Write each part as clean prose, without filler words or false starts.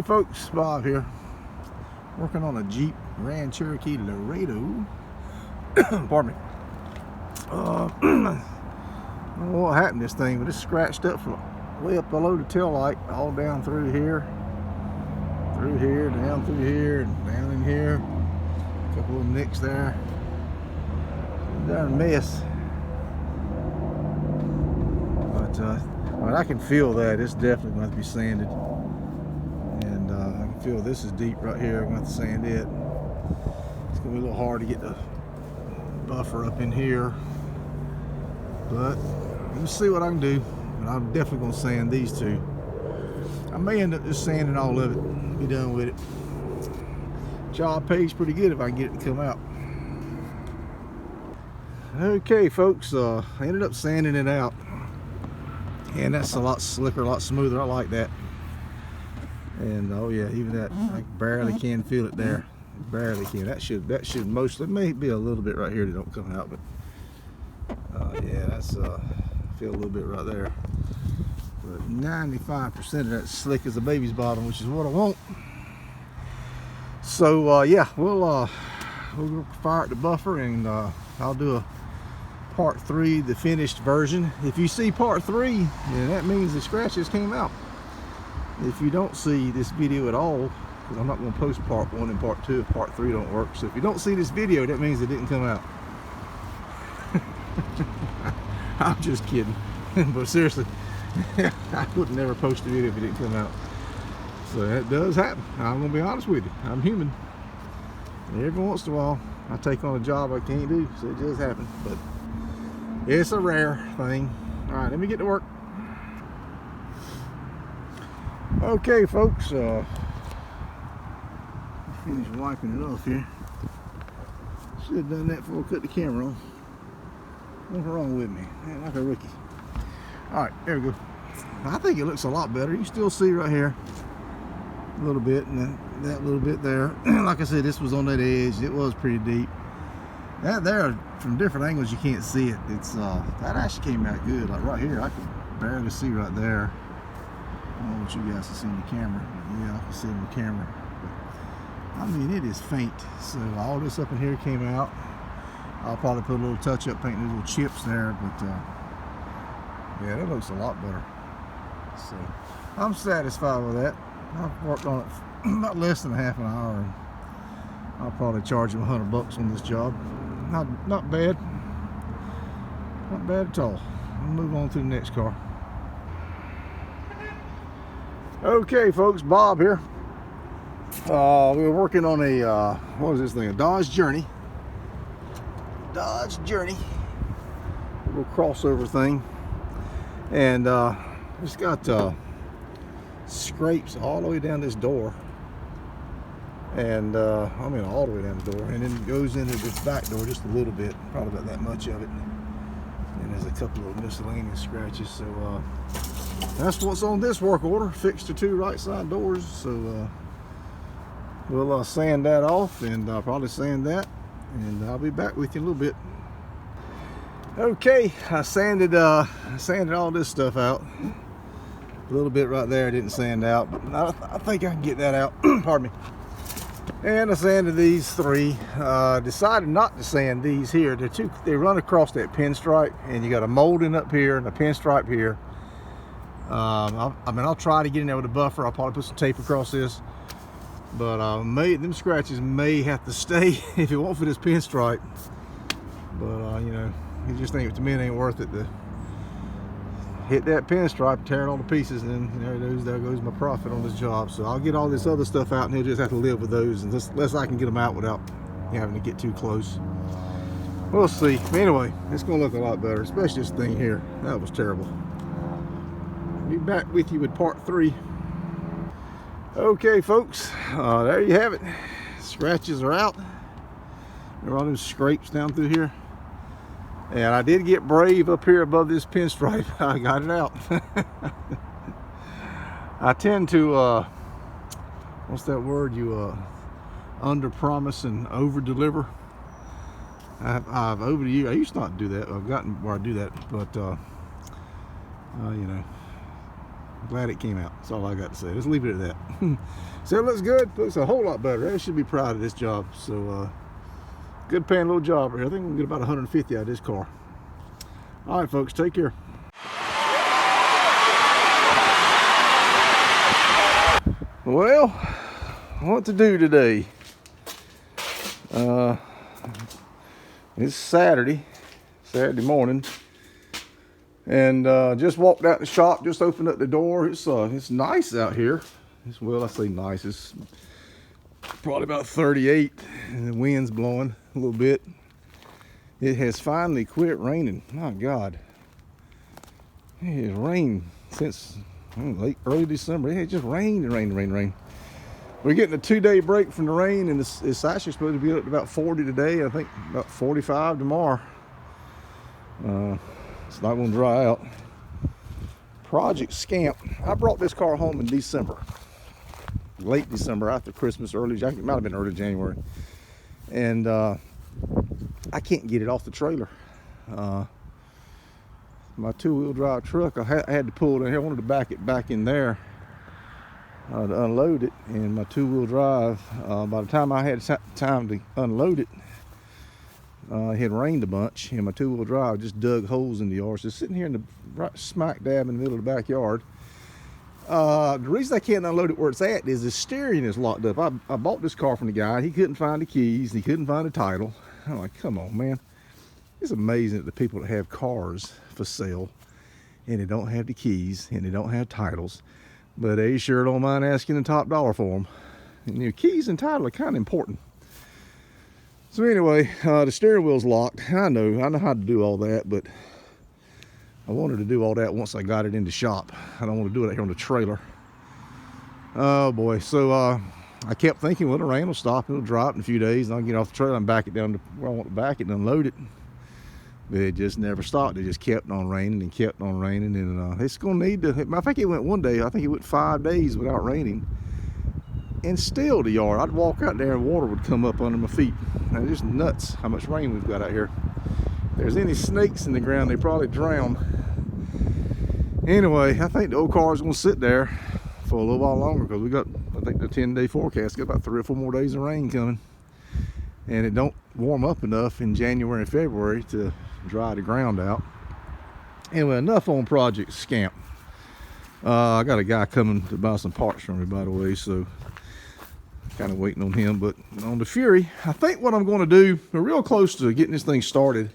Okay folks, Bob here, working on a Jeep Grand Cherokee Laredo. Pardon me. I don't know what happened to this thing, but it's scratched up from way up below the tail light, all down through here, down through here, and down in here. A couple of nicks there. Darn mess. But I mean, I can feel that it's definitely going to be sanded. And I can feel this is deep right here. I'm going to have to sand it. It's going to be a little hard to get the buffer up in here. But let me see what I can do. And I'm definitely going to sand these two. I may end up just sanding all of it. Be done with it. Job pays pretty good if I can get it to come out. Okay folks, I ended up sanding it out. And that's a lot slicker, a lot smoother. I like that. And oh yeah, even that, I barely can feel it there. Barely can. That should mostly, maybe a little bit right here that don't come out, but yeah, that's feel a little bit right there. But 95% of that's slick as a baby's bottom, which is what I want. So yeah, we'll fire up the buffer, and I'll do a part 3, the finished version. If you see part 3, then that means the scratches came out. If you don't see this video at all, because I'm not going to post part 1 and part 2 if part 3 don't work. So if you don't see this video, that means it didn't come out. I'm just kidding. But seriously, I would never post a video if it didn't come out. So that does happen. I'm going to be honest with you. I'm human. And every once in a while, I take on a job I can't do. So it does happen. But it's a rare thing. All right, let me get to work. Okay, folks. Finish wiping it off here. Should have done that before I cut the camera on. What's wrong with me? Man, like a rookie. All right, there we go. I think it looks a lot better. You can still see right here a little bit, and then that little bit there. Like I said, this was on that edge. It was pretty deep. That there, from different angles, you can't see it. It's that actually came out good. Like right here, I can barely see right there. I don't know what you guys can see on the camera. Yeah, I can see it on the camera. But, I mean, it is faint. So all this up in here came out. I'll probably put a little touch-up paint, these little chips there. But yeah, that looks a lot better. So I'm satisfied with that. I've worked on it for about less than half an hour, and I'll probably charge him $100 on this job. Not bad. Not bad at all. We'll move on to the next car. Okay, folks, Bob here. We were working on a what is this thing? A Dodge Journey. Dodge Journey. A little crossover thing, and it's got scrapes all the way down this door. And I mean all the way down the door, and then it goes into this back door just a little bit, probably about that much of it. And there's a couple of miscellaneous scratches. So that's what's on this work order. Fixed the 2 right side doors. So we'll sand that off, and probably sand that, and I'll be back with you in a little bit. Okay, I sanded all this stuff out. A little bit right there I didn't sand out, but I think I can get that out. Pardon me. And I sanded these 3. Decided not to sand these here. They run across that pinstripe, and you got a molding up here and a pinstripe here. I mean, I'll try to get in there with a buffer. I'll probably put some tape across this, but them scratches may have to stay if it won't fit this pinstripe. But you know, you just think to me it ain't worth it to hit that pinstripe, tear it all to pieces, and then there goes my profit on this job. So I'll get all this other stuff out, and he'll just have to live with those, and unless I can get them out without having to get too close. We'll see. Anyway, it's gonna look a lot better, especially this thing here. That was terrible. Be back with you with part 3. Okay, folks, there you have it. Scratches are out. There are all those scrapes down through here. And I did get brave up here above this pinstripe. I got it out. I tend to, what's that word? You under promise and over deliver. I've over the years, I used not to do that. I've gotten where I do that, but you know, Glad it came out. That's all I got to say. Let's leave it at that. So it looks good. Looks a whole lot better. I should be proud of this job. So good paying little job here. I think we'll get about 150 out of this car. All right, folks, take care. Well, what to do today? It's Saturday morning, and just walked out the shop. Just opened up the door. It's nice out here. Well, I say nice. It's probably about 38, and the wind's blowing a little bit. It has finally quit raining. My God, it has rained since early December. It just rained and rained and rained and rained. We're getting a 2-day break from the rain, and it's actually supposed to be up to about 40 today. I think about 45 tomorrow. It's not going to dry out. Project Scamp. I brought this car home in December, late December, after Christmas, it might have been early January, and I can't get it off the trailer. My two-wheel drive truck, I had to pull it in here. I wanted to back it back in there to unload it, and my two-wheel drive, by the time I had time to unload it, it had rained a bunch, and my two-wheel drive just dug holes in the yard. Just sitting here in the right smack dab in the middle of the backyard. The reason I can't unload it where it's at is the steering is locked up. I bought this car from the guy. He couldn't find the keys. He couldn't find the title. I'm like, come on, man. It's amazing that the people that have cars for sale and they don't have the keys and they don't have titles, but they sure don't mind asking the top dollar for them. And your keys and title are kind of important. So anyway, the steering wheel's locked. I know how to do all that, but I wanted to do all that once I got it in the shop. I don't want to do it here on the trailer. Oh boy. So I kept thinking, well, the rain will stop, it'll drop in a few days, and I'll get off the trailer and back it down to where I want to back it and unload it. But it just never stopped. It just kept on raining and kept on raining, and it's going to need to, I think it went one day, I think it went 5 days without raining, and still the yard, I'd walk out there and water would come up under my feet. And it's just nuts how much rain we've got out here. If there's any snakes in the ground, they probably drown. Anyway, I think the old car is going to sit there for a little while longer, because we got, I think, the 10-day forecast got about 3 or 4 more days of rain coming, and it don't warm up enough in January and February to dry the ground out. Anyway, enough on Project Scamp. I got a guy coming to buy some parts from me, by the way, so kind of waiting on him. But on the Fury, I think what I'm going to do, we're real close to getting this thing started,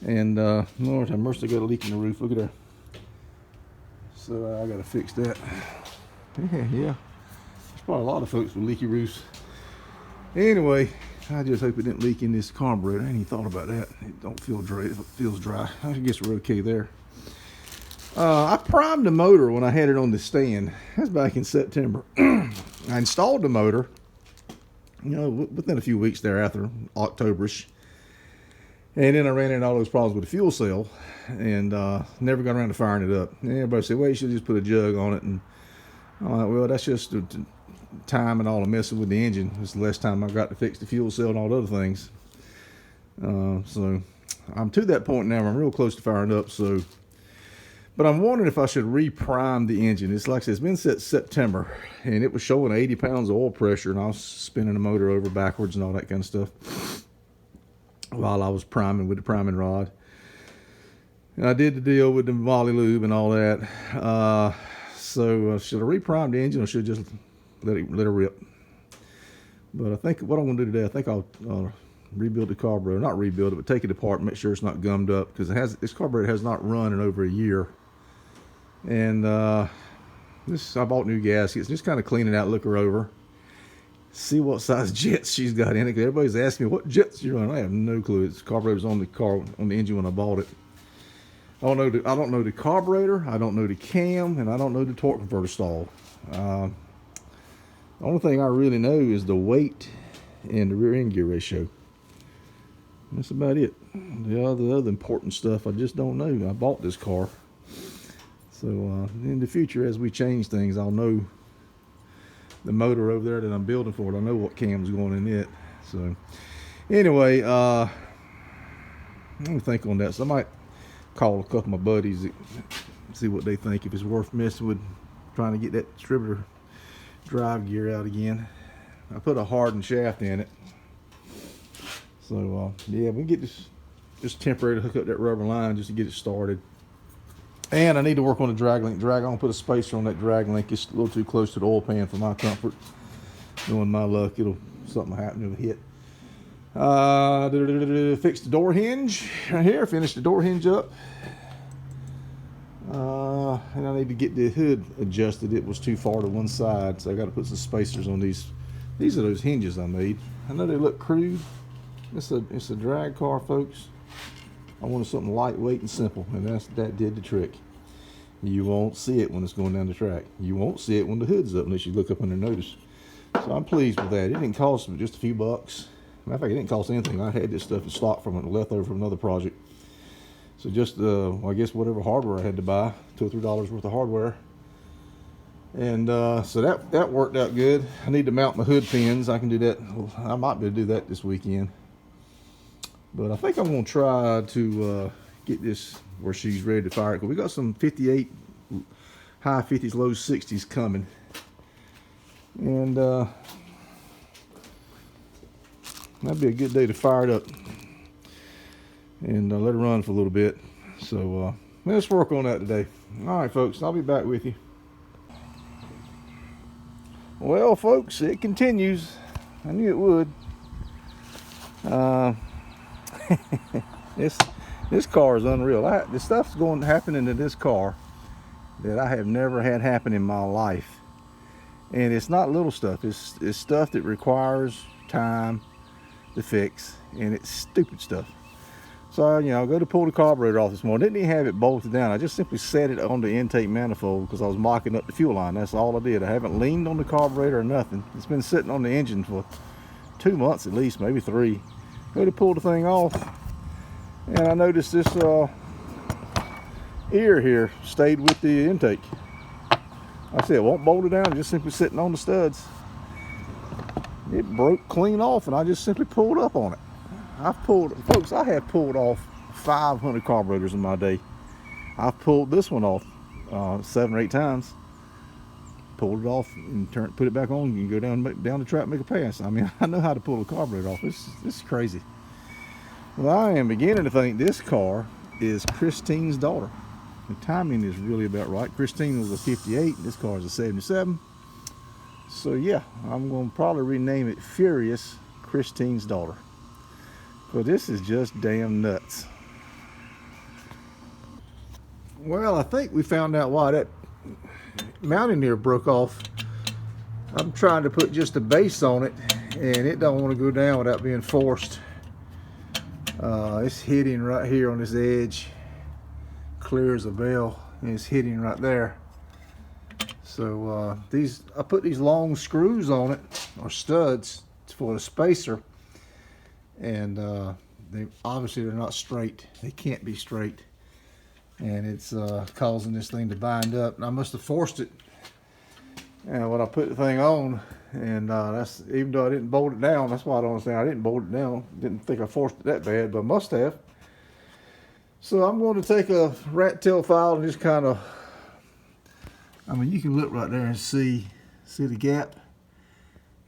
and Lord have mercy, I got a leak in the roof. Look at that. So I got to fix that. Yeah, there's probably a lot of folks with leaky roofs. Anyway, I just hope it didn't leak in this carburetor. I ain't even thought about that. It don't feel dry. It feels dry. I guess we're okay there. I primed the motor when I had it on the stand. That's back in September. I installed the motor, you know, within a few weeks thereafter, Octoberish. And then I ran into all those problems with the fuel cell, and never got around to firing it up. And everybody said, well, you should just put a jug on it. And I'm like, well, that's just the time and all the messing with the engine. It's the less time I got to fix the fuel cell and all the other things. So I'm to that point now. I'm real close to firing up. So, but I'm wondering if I should reprime the engine. It's like I said, it's been set September, and it was showing 80 pounds of oil pressure, and I was spinning the motor over backwards and all that kind of stuff while I was priming with the priming rod. And I did the deal with the Volley Lube and all that. So should I reprime the engine, or should I just let it rip? But I think what I'm going to do today, I think I'll rebuild the carburetor. Not rebuild it, but take it apart and make sure it's not gummed up, because this carburetor has not run in over a year. And I bought new gaskets, just kind of clean it out, look her over, see what size jets she's got in it. Cause everybody's asking me, what jets you running? I have no clue. It's carburetor's on the engine when I bought it. I don't know the carburetor, I don't know the cam, and I don't know the torque converter stall. The only thing I really know is the weight and the rear end gear ratio. That's about it. The other important stuff I just don't know. I bought this car, so in the future, as we change things, I'll know the motor over there that I'm building for it. I know what cam's going in it. So anyway, let me think on that. So I might call a couple of my buddies that see what they think, if it's worth messing with, trying to get that distributor drive gear out again. I put a hardened shaft in it. So yeah, we can get this just temporary to hook up that rubber line just to get it started. And I need to work on the drag link. I'm gonna put a spacer on that drag link. It's a little too close to the oil pan for my comfort. Knowing my luck, something will happen, it'll hit. Fix the door hinge right here. Finish the door hinge up. And I need to get the hood adjusted. It was too far to one side, so I got to put some spacers on these. These are those hinges I made. I know they look crude. It's a drag car, folks. I wanted something lightweight and simple, and that did the trick. You won't see it when it's going down the track. You won't see it when the hood's up unless you look up under notice. So I'm pleased with that. It didn't cost me just a few bucks. Matter of fact, it didn't cost anything. I had this stuff in stock from it, left over from another project. So just, I guess whatever hardware I had to buy, $2 or $3 worth of hardware. And so that worked out good. I need to mount my hood pins. I can do that. Well, I might be able to do that this weekend. But I think I'm going to try to get this where she's ready to fire it. Because we got some 58, high 50s, low 60s coming. And that'd be a good day to fire it up and let it run for a little bit. So let's work on that today. All right, folks, I'll be back with you. Well, folks, it continues. I knew it would. This car is unreal. This stuff's happening to this car that I have never had happen in my life. And it's not little stuff. It's stuff that requires time to fix, and it's stupid stuff. So I go to pull the carburetor off this morning. Didn't even have it bolted down. I just simply set it on the intake manifold because I was mocking up the fuel line. That's all I did. I haven't leaned on the carburetor or nothing. It's been sitting on the engine for 2 months at least, maybe 3. Go to pull the thing off, and I noticed this ear here stayed with the intake. I said, it won't bolt it down, just simply sitting on the studs. It broke clean off, and I just simply pulled up on it. Folks, I have pulled off 500 carburetors in my day. I've pulled this one off 7 or 8 times. Pulled it off and put it back on. You can go down the track and make a pass. I mean, I know how to pull a carburetor off. This is crazy. Well, I am beginning to think this car is Christine's daughter. The timing is really about right. Christine was a 58. This car is a 77. So yeah, I'm going to probably rename it Furious, Christine's daughter. But this is just damn nuts. Well, I think we found out why that mounting there broke off. I'm trying to put just a base on it, and it don't want to go down without being forced. It's hitting right here on this edge, clear as a bell, and it's hitting right there. So I put these long screws on it, or studs, for the spacer, and they're not straight. They can't be straight, and it's causing this thing to bind up. And I must have forced it. And when I put the thing on, and that's, even though I didn't bolt it down, that's why I don't understand. I didn't bolt it down. Didn't think I forced it that bad, but I must have. So I'm going to take a rat tail file and just kind of, I mean, you can look right there and see the gap.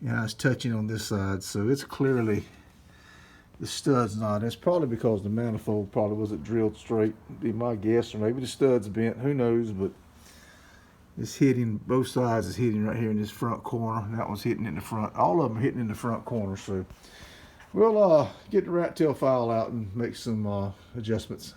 Yeah, it's touching on this side, so it's clearly the stud's not. It's probably because the manifold probably wasn't drilled straight, be my guess, or maybe the stud's bent, who knows, but it's hitting, both sides is hitting right here in this front corner, and that one's hitting in the front. All of them are hitting in the front corner, so we'll get the rat tail file out and make some adjustments.